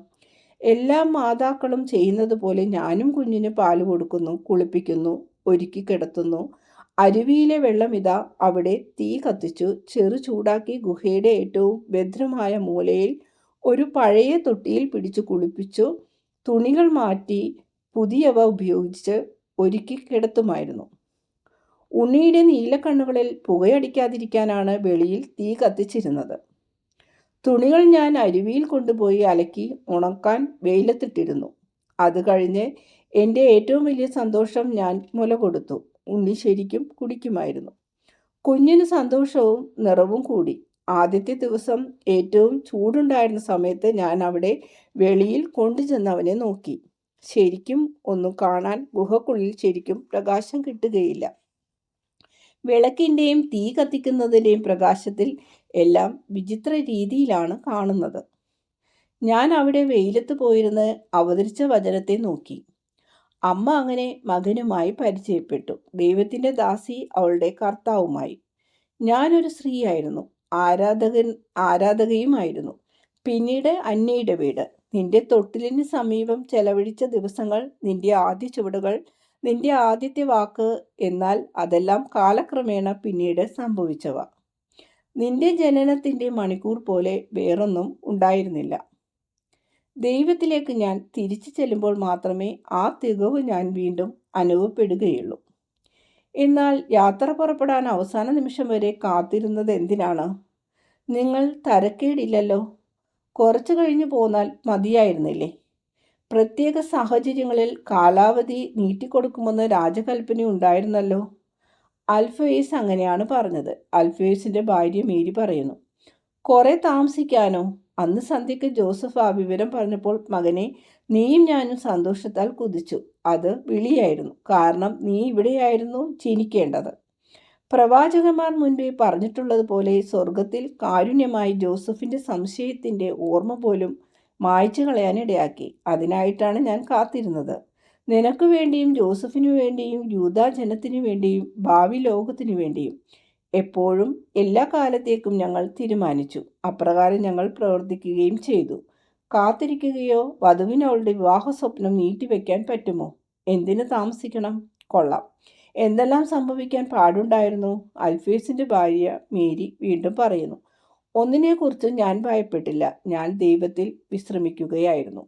എല്ലാ മാതാക്കളും ചെയ്യുന്നത് പോലെ ഞാനും കുഞ്ഞിന് പാല് കൊടുക്കുന്നു, കുളിപ്പിക്കുന്നു, ഒരുക്കി കിടത്തുന്നു. അരുവിയിലെ വെള്ളം ഇതാ അവിടെ തീ കത്തിച്ചു ചെറു ചൂടാക്കി ഗുഹയുടെ ഏറ്റവും ഭദ്രമായ മൂലയിൽ ഒരു പഴയ തൊട്ടിയിൽ പിടിച്ചു കുളിപ്പിച്ചു. തുണികൾ മാറ്റി പുതിയവ ഉപയോഗിച്ച് ഒരുക്കി കിടത്തുമായിരുന്നു. ഉണ്ണിയുടെ നീലക്കണ്ണുകളിൽ പുകയടിക്കാതിരിക്കാനാണ് വെളിയിൽ തീ കത്തിച്ചിരുന്നത്. തുണികൾ ഞാൻ അരുവിയിൽ കൊണ്ടുപോയി അലക്കി ഉണക്കാൻ വെയിലത്തിട്ടിരുന്നു. അത് കഴിഞ്ഞ് എൻ്റെ ഏറ്റവും വലിയ സന്തോഷം ഞാൻ മുല കൊടുത്തു. ഉണ്ണി ശരിക്കും കുടിക്കുമായിരുന്നു. കുഞ്ഞിന് സന്തോഷവും നിറവും കൂടി. ആദ്യത്തെ ദിവസം ഏറ്റവും ചൂടുണ്ടായിരുന്ന സമയത്ത് ഞാൻ അവിടെ വെളിയിൽ കൊണ്ടുചെന്ന് അവനെ നോക്കി. ശരിക്കും ഒന്നും കാണാൻ ഗുഹക്കുള്ളിൽ ശരിക്കും പ്രകാശം കിട്ടുകയില്ല. വിളക്കിൻ്റെയും തീ കത്തിക്കുന്നതിൻ്റെയും പ്രകാശത്തിൽ എല്ലാം വിചിത്ര രീതിയിലാണ് കാണുന്നത്. ഞാൻ അവിടെ വെയിലത്ത് പോയിരുന്ന് അവതരിച്ച വചനത്തെ നോക്കി. അമ്മ അങ്ങനെ മകനുമായി പരിചയപ്പെട്ടു. ദൈവത്തിൻ്റെ ദാസി അവളുടെ കർത്താവുമായി. ഞാനൊരു സ്ത്രീയായിരുന്നു, ആരാധകയുമായിരുന്നു. പിന്നീട് അന്നയുടെ വീട്. നിന്റെ തൊട്ടിലിന് സമീപം ചെലവഴിച്ച ദിവസങ്ങൾ, നിന്റെ ആദ്യ ചുവടുകൾ, നിന്റെ ആദ്യത്തെ വാക്ക്, എന്നാൽ അതെല്ലാം കാലക്രമേണ പിന്നീട് സംഭവിച്ചവ. നിന്റെ ജനനത്തിൻ്റെ മണിക്കൂർ പോലെ വേറൊന്നും ഉണ്ടായിരുന്നില്ല. ദൈവത്തിലേക്ക് ഞാൻ തിരിച്ചു ചെല്ലുമ്പോൾ മാത്രമേ ആ തികവ് ഞാൻ വീണ്ടും അനുഭവപ്പെടുകയുള്ളൂ. എന്നാൽ യാത്ര പുറപ്പെടാൻ അവസാന നിമിഷം വരെ കാത്തിരുന്നത് എന്തിനാണ്? നിങ്ങൾ തരക്കേടില്ലല്ലോ. കുറച്ചു കഴിഞ്ഞു പോന്നാൽ മതിയായിരുന്നില്ലേ? പ്രത്യേക സാഹചര്യങ്ങളിൽ കാലാവധി നീട്ടിക്കൊടുക്കുമെന്ന് രാജകൽപ്പന ഉണ്ടായിരുന്നല്ലോ. അൽഫോയേസ് അങ്ങനെയാണ് പറഞ്ഞത്. അൽഫോയേസിൻ്റെ ഭാര്യ മേരി പറയുന്നു. കുറെ താമസിക്കാനോ? അന്ന് സന്ധ്യയ്ക്ക് ജോസഫ് ആ വിവരം പറഞ്ഞപ്പോൾ മകനെ, നീയും ഞാനും സന്തോഷത്താൽ കുതിച്ചു. അത് വിളിയായിരുന്നു. കാരണം നീ ഇവിടെയായിരുന്നു ജനിക്കേണ്ടത്. പ്രവാചകന്മാർ മുൻപേ പറഞ്ഞിട്ടുള്ളതുപോലെ സ്വർഗത്തിൽ കാരുണ്യമായി ജോസഫിൻ്റെ സംശയത്തിൻ്റെ ഓർമ്മ പോലും മായ്ച്ചു കളയാനിടയാക്കി. അതിനായിട്ടാണ് ഞാൻ കാത്തിരുന്നത്. നിനക്ക് വേണ്ടിയും ജോസഫിനു വേണ്ടിയും യൂദാ ജനത്തിനു വേണ്ടിയും ഭാവി ലോകത്തിനു വേണ്ടിയും. എപ്പോഴും എല്ലാ കാലത്തേക്കും ഞങ്ങൾ തീരുമാനിച്ചു. അപ്രകാരം ഞങ്ങൾ പ്രവർത്തിക്കുകയും ചെയ്തു. കാത്തിരിക്കുകയോ വധുവിന് അവളുടെ വിവാഹ സ്വപ്നം നീട്ടിവെക്കാൻ പറ്റുമോ? എന്തിനു താമസിക്കണം? കൊള്ളാം. എന്തെല്ലാം സംഭവിക്കാൻ പാടുണ്ടായിരുന്നു? അൽഫേസിൻ്റെ ഭാര്യ മേരി വീണ്ടും പറയുന്നു. ഒന്നിനെക്കുറിച്ചും ഞാൻ ഭയപ്പെട്ടില്ല. ഞാൻ ദൈവത്തിൽ വിശ്രമിക്കുകയായിരുന്നു.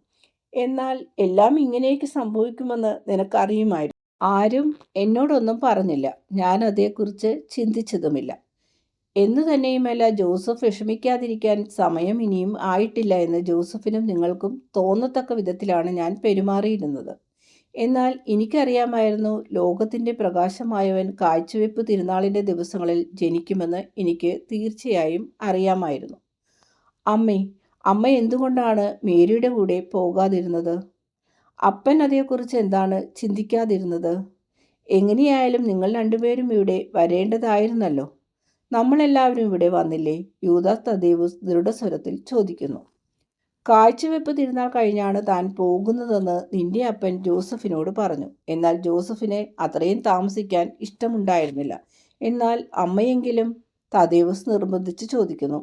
എന്നാൽ എല്ലാം ഇങ്ങനെയൊക്കെ സംഭവിക്കുമെന്ന് നിനക്കറിയുമായിരുന്നു. ആരും എന്നോടൊന്നും പറഞ്ഞില്ല. ഞാൻ അതേക്കുറിച്ച് ചിന്തിച്ചതുമില്ല. എന്നു തന്നെയുമല്ല, ജോസഫ് വിഷമിക്കാതിരിക്കാൻ സമയം ഇനിയും ആയിട്ടില്ല എന്ന് ജോസഫിനും നിങ്ങൾക്കും തോന്നത്തക്ക വിധത്തിലാണ് ഞാൻ പെരുമാറിയിരുന്നത്. എന്നാൽ എനിക്കറിയാമായിരുന്നു, ലോകത്തിൻ്റെ പ്രകാശമായവൻ കാഴ്ചവെപ്പ് തിരുനാളിൻ്റെ ദിവസങ്ങളിൽ ജനിക്കുമെന്ന് എനിക്ക് തീർച്ചയായും അറിയാമായിരുന്നു. അമ്മ എന്തുകൊണ്ടാണ് മേരിയുടെ കൂടെ പോകാതിരുന്നത്? അപ്പൻ അതേക്കുറിച്ച് എന്താണ് ചിന്തിക്കാതിരുന്നത്? എങ്ങനെയായാലും നിങ്ങൾ 2 പേരും ഇവിടെ വരേണ്ടതായിരുന്നല്ലോ. നമ്മളെല്ലാവരും ഇവിടെ വന്നില്ലേ? യൂദാസ് തദ്ദേവൂസ് ദൃഢസ്വരത്തിൽ ചോദിക്കുന്നു. കാഴ്ചവെപ്പ് തിരുനാൾ കഴിഞ്ഞാണ് താൻ പോകുന്നതെന്ന് നിന്റെ അപ്പൻ ജോസഫിനോട് പറഞ്ഞു. എന്നാൽ ജോസഫിന് അത്രയും താമസിക്കാൻ ഇഷ്ടമുണ്ടായിരുന്നില്ല. എന്നാൽ അമ്മയെങ്കിലും? തദ്ദേവൂസ് നിർബന്ധിച്ച് ചോദിക്കുന്നു.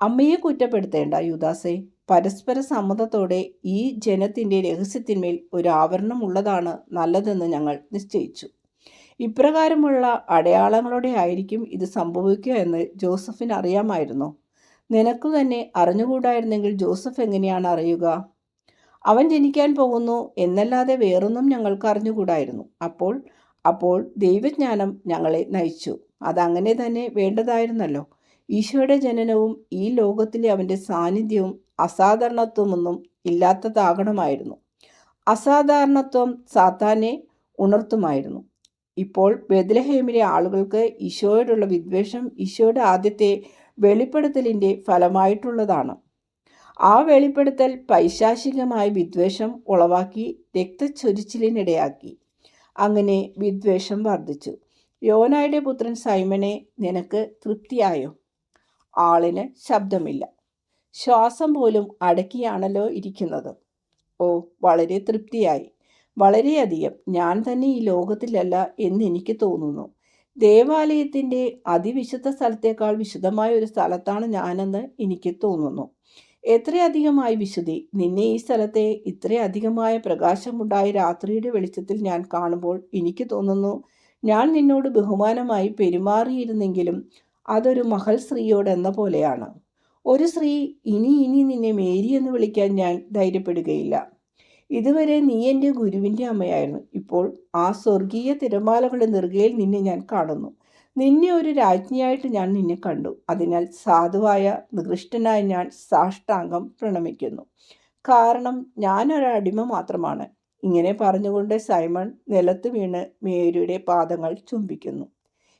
അമ്മയെ കുറ്റപ്പെടുത്തേണ്ട യൂദാസേ. പരസ്പര സമ്മതത്തോടെ ഈ ജനത്തിൻ്റെ രഹസ്യത്തിന്മേൽ ഒരു ആവരണം ഉള്ളതാണ് നല്ലതെന്ന് ഞങ്ങൾ നിശ്ചയിച്ചു. ഇപ്രകാരമുള്ള അടയാളങ്ങളോടെ ആയിരിക്കും ഇത് സംഭവിക്കുക എന്ന് ജോസഫിന് അറിയാമായിരുന്നു. നിനക്കു തന്നെ അറിഞ്ഞുകൂടായിരുന്നെങ്കിൽ ജോസഫ് എങ്ങനെയാണ് അറിയുക? അവൻ ജനിക്കാൻ പോകുന്നു എന്നല്ലാതെ വേറൊന്നും ഞങ്ങൾക്ക് അറിഞ്ഞുകൂടായിരുന്നു. അപ്പോൾ ദൈവജ്ഞാനം ഞങ്ങളെ നയിച്ചു. അതങ്ങനെ തന്നെ വേണ്ടതായിരുന്നല്ലോ. ഈശോയുടെ ജനനവും ഈ ലോകത്തിലെ അവൻ്റെ സാന്നിധ്യവും അസാധാരണത്വമൊന്നും ഇല്ലാത്തതാകണമായിരുന്നു. അസാധാരണത്വം സാത്താനെ ഉണർത്തുമായിരുന്നു. ഇപ്പോൾ ബെത്ലഹേമിലെ ആളുകൾക്ക് ഈശോയോടുള്ള വിദ്വേഷം ഈശോയുടെ ആദ്യത്തെ വെളിപ്പെടുത്തലിൻ്റെ ഫലമായിട്ടുള്ളതാണ്. ആ വെളിപ്പെടുത്തൽ പൈശാചികമായ വിദ്വേഷം ഉളവാക്കി രക്തച്ചൊരിച്ചിലിനിടയാക്കി. അങ്ങനെ വിദ്വേഷം വർദ്ധിച്ചു. യോനായുടെ പുത്രൻ സൈമനെ, നിനക്ക് തൃപ്തിയായോ? ആളിന് ശബ്ദമില്ല. ശ്വാസം പോലും അടക്കിയാണല്ലോ ഇരിക്കുന്നത്. ഓ, വളരെ തൃപ്തിയായി, വളരെയധികം. ഞാൻ തന്നെ ഈ ലോകത്തിലല്ല എന്നെനിക്ക് തോന്നുന്നു. ദേവാലയത്തിൻ്റെ അതിവിശുദ്ധ സ്ഥലത്തേക്കാൾ വിശുദ്ധമായ ഒരു സ്ഥലത്താണ് ഞാനെന്ന് എനിക്ക് തോന്നുന്നു. എത്രയധികമായി വിശുദ്ധി! നിന്നെ ഈ സ്ഥലത്തെ ഇത്രയധികമായ പ്രകാശമുണ്ടായ രാത്രിയുടെ വെളിച്ചത്തിൽ ഞാൻ കാണുമ്പോൾ എനിക്ക് തോന്നുന്നു, ഞാൻ നിന്നോട് ബഹുമാനമായി പെരുമാറിയിരുന്നെങ്കിലും അതൊരു മഹൽ സ്ത്രീയോടെന്ന പോലെയാണ്. ഒരു സ്ത്രീ ഇനി നിന്നെ മേരി എന്ന് വിളിക്കാൻ ഞാൻ ധൈര്യപ്പെടുകയില്ല. ഇതുവരെ നീ എൻ്റെ ഗുരുവിൻ്റെ അമ്മയായിരുന്നു. ഇപ്പോൾ ആ സ്വർഗീയ തിരമാലകളുടെ നെറുകയിൽ നിന്നെ ഞാൻ കാണുന്നു. നിന്നെ ഒരു രാജ്ഞിയായിട്ട് ഞാൻ നിന്നെ കണ്ടു. അതിനാൽ സാധുവായ നികൃഷ്ടനായ ഞാൻ സാഷ്ടാംഗം പ്രണമിക്കുന്നു. കാരണം ഞാനൊരടിമ മാത്രമാണ്. ഇങ്ങനെ പറഞ്ഞുകൊണ്ട് സൈമൺ നിലത്ത് വീണ് മേരിയുടെ പാദങ്ങൾ ചുംബിക്കുന്നു.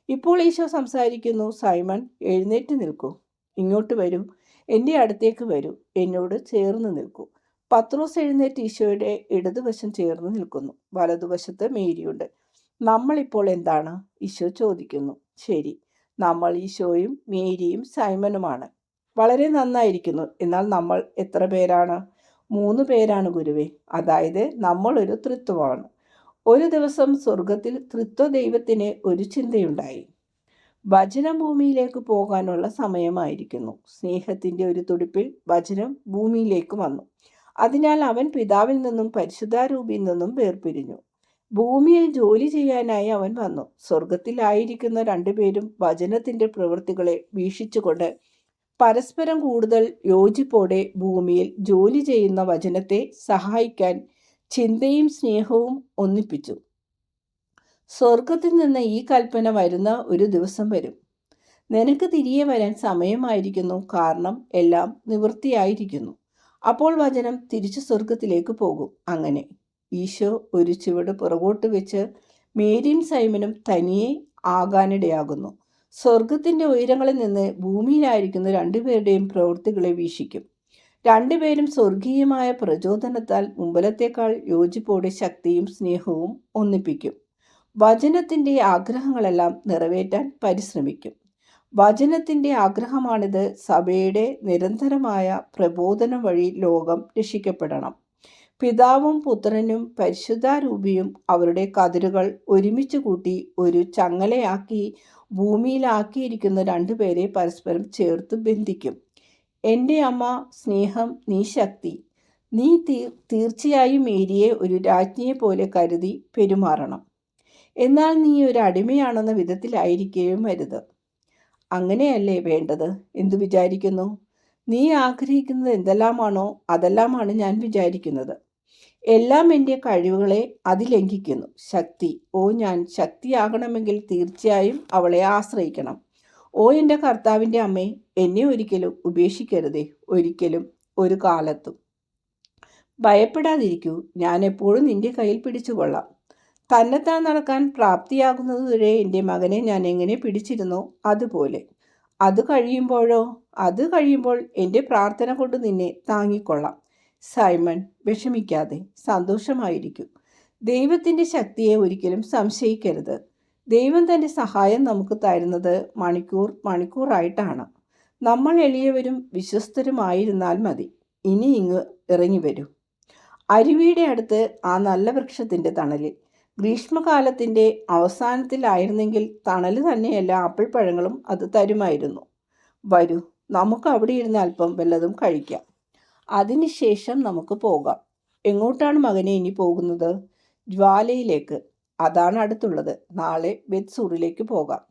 ഇപ്പോൾ ഈശോ സംസാരിക്കുന്നു. സൈമൺ, എഴുന്നേറ്റ് നിൽക്കൂ. ഇങ്ങോട്ട് വരൂ. എൻ്റെ അടുത്തേക്ക് വരൂ. എന്നോട് ചേർന്ന് നിൽക്കൂ. പത്രോസ് എഴുന്നേറ്റ് ഈശോയുടെ ഇടതുവശം ചേർന്ന് നിൽക്കുന്നു. വലതുവശത്ത് മേരിയുണ്ട്. നമ്മളിപ്പോൾ എന്താണ്? ഈശോ ചോദിക്കുന്നു. ശരി, നമ്മൾ ഈശോയും മേരിയും സൈമനുമാണ്. വളരെ നന്നായിരിക്കുന്നു. എന്നാൽ നമ്മൾ എത്ര പേരാണ്? 3 പേരാണ് ഗുരുവേ. അതായത് നമ്മളൊരു ത്രിത്വമാണ്. ഒരു ദിവസം സ്വർഗത്തിൽ ത്രിത്വ ദൈവത്തിന് ഒരു ചിന്തയുണ്ടായി. വചനം ഭൂമിയിലേക്ക് പോകാനുള്ള സമയമായിരിക്കുന്നു. സ്നേഹത്തിൻ്റെ ഒരു തുടിപ്പിൽ വചനം ഭൂമിയിലേക്ക് വന്നു. അതിനാൽ അവൻ പിതാവിൽ നിന്നും പരിശുദ്ധാരൂപിയിൽ നിന്നും വേർപിരിഞ്ഞു. ഭൂമിയിൽ ജോലി ചെയ്യാനായി അവൻ വന്നു. സ്വർഗത്തിലായിരിക്കുന്ന 2 പേരും വചനത്തിൻ്റെ പ്രവൃത്തികളെ വീക്ഷിച്ചുകൊണ്ട് പരസ്പരം കൂടുതൽ യോജിപ്പോടെ ഭൂമിയിൽ ജോലി ചെയ്യുന്ന വചനത്തെ സഹായിക്കാൻ ചിന്തയും സ്നേഹവും ഒന്നിപ്പിച്ചു. സ്വർഗത്തിൽ നിന്ന് ഈ കൽപ്പന വരുന്ന ഒരു ദിവസം വരും. നിനക്ക് തിരികെ വരാൻ സമയമായിരിക്കുന്നു. കാരണം എല്ലാം നിവൃത്തിയായിരിക്കുന്നു. അപ്പോൾ വചനം തിരിച്ചു സ്വർഗത്തിലേക്ക് പോകും. അങ്ങനെ ഈശോ ഒരു ചുവട് പുറകോട്ട് വെച്ച് മേരിയും സൈമനും തനിയെ ആകാനിടയാകുന്നു. സ്വർഗത്തിൻ്റെ ഉയരങ്ങളിൽ നിന്ന് ഭൂമിയിലായിരിക്കുന്ന 2 പേരുടെയും പ്രവൃത്തികളെ വീക്ഷിക്കും. 2 പേരും സ്വർഗീയമായ പ്രചോദനത്താൽ മുമ്പലത്തേക്കാൾ യോജിപ്പോടെ ശക്തിയും സ്നേഹവും ഒന്നിപ്പിക്കും. വചനത്തിൻ്റെ ആഗ്രഹങ്ങളെല്ലാം നിറവേറ്റാൻ പരിശ്രമിക്കും. വചനത്തിൻ്റെ ആഗ്രഹമാണിത്. സഭയുടെ നിരന്തരമായ പ്രബോധനം വഴി ലോകം രക്ഷിക്കപ്പെടണം. പിതാവും പുത്രനും പരിശുദ്ധാരൂപിയും അവരുടെ കതിരുകൾ ഒരുമിച്ച് കൂട്ടി ഒരു ചങ്ങലയാക്കി ഭൂമിയിലാക്കിയിരിക്കുന്ന 2 പേരെ പരസ്പരം ചേർത്ത് ബന്ധിക്കും. എൻ്റെ അമ്മ, സ്നേഹം, നീ ശക്തി. നീ തീർച്ചയായും മേരിയെ ഒരു രാജ്ഞിയെ പോലെ കരുതി പെരുമാറണം. എന്നാൽ നീ ഒരു അടിമയാണെന്ന വിധത്തിലായിരിക്കുകയും അരുത്. അങ്ങനെയല്ലേ വേണ്ടത്? എന്തു വിചാരിക്കുന്നു? നീ ആഗ്രഹിക്കുന്നത് എന്തെല്ലാമാണോ അതെല്ലാമാണ് ഞാൻ വിചാരിക്കുന്നത്. എല്ലാം എൻ്റെ കഴിവുകളെ അതിലംഘിക്കുന്നു. ശക്തി, ഓ, ഞാൻ ശക്തിയാകണമെങ്കിൽ തീർച്ചയായും അവളെ ആശ്രയിക്കണം. ഓ എൻ്റെ കർത്താവിൻ്റെ അമ്മേ, എന്നെ ഒരിക്കലും ഉപേക്ഷിക്കരുതേ, ഒരിക്കലും, ഒരു കാലത്തും. ഭയപ്പെടാതിരിക്കൂ, ഞാൻ എപ്പോഴും നിന്റെ കയ്യിൽ പിടിച്ചുകൊള്ളാം. തന്നെത്താൻ നടക്കാൻ പ്രാപ്തിയാകുന്നതുവരെ എൻ്റെ മകനെ ഞാൻ എങ്ങനെ പിടിച്ചിരുന്നോ അതുപോലെ. അത് കഴിയുമ്പോൾ എൻ്റെ പ്രാർത്ഥന കൊണ്ട് നിന്നെ താങ്ങിക്കൊള്ളാം. സൈമൺ, വിഷമിക്കാതെ സന്തോഷമായിരിക്കൂ. ദൈവത്തിൻ്റെ ശക്തിയെ ഒരിക്കലും സംശയിക്കരുത്. ദൈവം തൻ്റെ സഹായം നമുക്ക് തരുന്നത് മണിക്കൂറായിട്ടാണ്. നമ്മൾ എളിയവരും വിശ്വസ്തരുമായിരുന്നാൽ മതി. ഇനി ഇങ്ങ് ഇറങ്ങി വരൂ. അരുവിയുടെ അടുത്ത് ആ നല്ല വൃക്ഷത്തിൻ്റെ തണലിൽ. ഗ്രീഷ്മകാലത്തിൻ്റെ അവസാനത്തിലായിരുന്നെങ്കിൽ തണൽ തന്നെയല്ല ആപ്പിൾ പഴങ്ങളും അത് തരുമായിരുന്നു. വരൂ, നമുക്ക് അവിടെ ഇരുന്ന് അല്പം വല്ലതും കഴിക്കാം. അതിനുശേഷം നമുക്ക് പോകാം. എങ്ങോട്ടാണ് മകനെ ഇനി പോകുന്നത്? ജ്വാലയിലേക്ക്. അതാണ് അടുത്തുള്ളത്. നാളെ ബെത്സൂറിലേക്ക് പോകാം.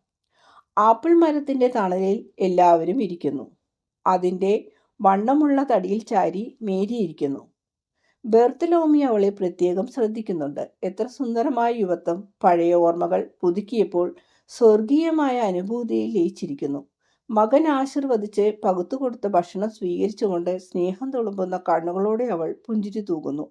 ആപ്പിൾ മരത്തിൻ്റെ തണലിൽ എല്ലാവരും ഇരിക്കുന്നു. അതിൻ്റെ വണ്ണമുള്ള തടിയിൽ ചാരി മേരിയിരിക്കുന്നു. ബെർത്തലോമി അവളെ പ്രത്യേകം ശ്രദ്ധിക്കുന്നുണ്ട്. എത്ര സുന്ദരമായ യുവത്വം! പഴയ ഓർമ്മകൾ പുതുക്കിയപ്പോൾ സ്വർഗീയമായ അനുഭൂതിയിൽ ലയിച്ചിരിക്കുന്നു. മകൻ ആശീർവദിച്ച് പകുത്തുകൊടുത്ത ഭക്ഷണം സ്വീകരിച്ചുകൊണ്ട് സ്നേഹം തുളുമ്പുന്ന കണ്ണുകളോടെ അവൾ പുഞ്ചിരി തൂകുന്നു.